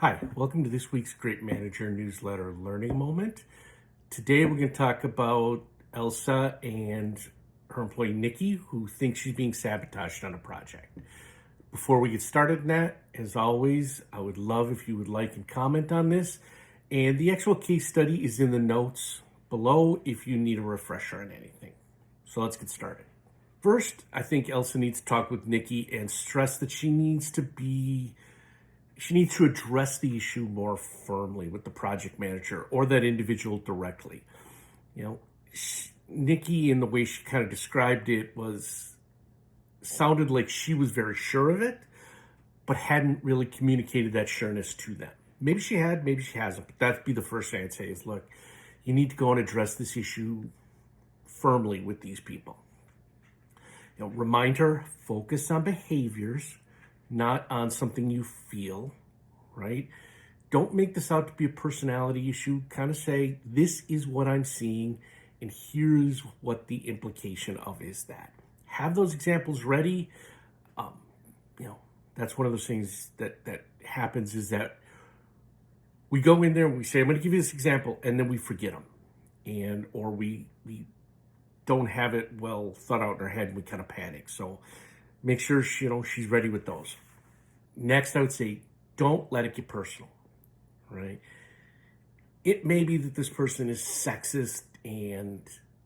Hi, welcome to this week's Great Manager Newsletter Learning Moment. Today we're going to talk about Elsa and her employee Nikki, who thinks she's being sabotaged on a project. Before we get started in that, as always, I would love if you would like and comment on this. And the actual case study is in the notes below if you need a refresher on anything. So let's get started. First, I think Elsa needs to talk with Nikki and stress that she needs to address the issue more firmly with the project manager or that individual directly. Nikki, in the way she kind of described it, sounded like she was very sure of it, but hadn't really communicated that sureness to them. Maybe she had, maybe she hasn't, but that'd be the first thing I'd say is, look, you need to go and address this issue firmly with these people. Remind her, focus on behaviors, not on something you feel, right? Don't make this out to be a personality issue. Kind of say, this is what I'm seeing, and here's what the implication of is that. Have those examples ready. That's one of those things that happens is that we go in there and we say, I'm going to give you this example, and then we forget them. Or we don't have it well thought out in our head and we kind of panic. So make sure she's ready with those. Next, I would say, don't let it get personal, right? It may be that this person is sexist and,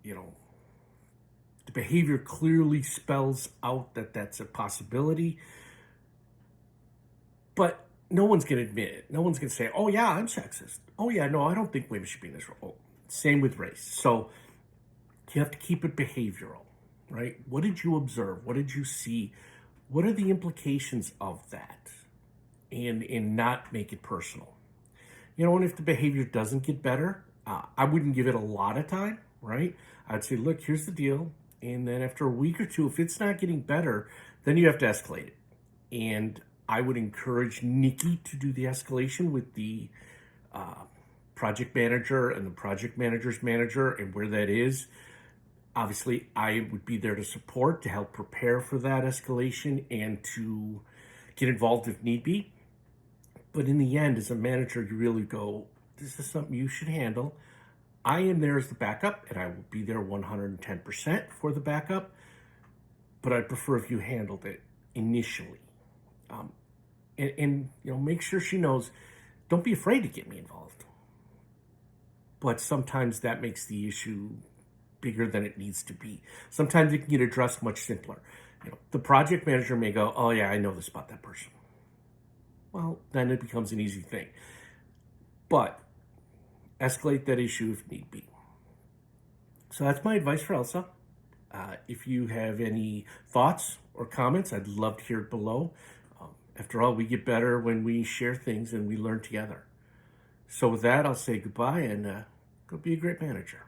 the behavior clearly spells out that that's a possibility, but no one's going to admit it. No one's going to say, oh yeah, I'm sexist. Oh yeah, no, I don't think women should be in this role. Same with race. So you have to keep it behavioral, right? What did you observe? What did you see? What are the implications of that? And not make it personal. And if the behavior doesn't get better, I wouldn't give it a lot of time, right? I'd say, look, here's the deal. And then after a week or two, if it's not getting better, then you have to escalate it. And I would encourage Nikki to do the escalation with the project manager and the project manager's manager and where that is. Obviously, I would be there to support, to help prepare for that escalation and to get involved if need be. But in the end, as a manager, you really go, this is something you should handle. I am there as the backup, and I will be there 110% for the backup. But I'd prefer if you handled it initially. Make sure she knows, don't be afraid to get me involved. But sometimes that makes the issue bigger than it needs to be. Sometimes it can get addressed much simpler. The project manager may go, oh yeah, I know this about that person. Well, then it becomes an easy thing. But escalate that issue if need be. So that's my advice for Elsa. If you have any thoughts or comments, I'd love to hear it below. After all, we get better when we share things and we learn together. So with that, I'll say goodbye and go be a great manager.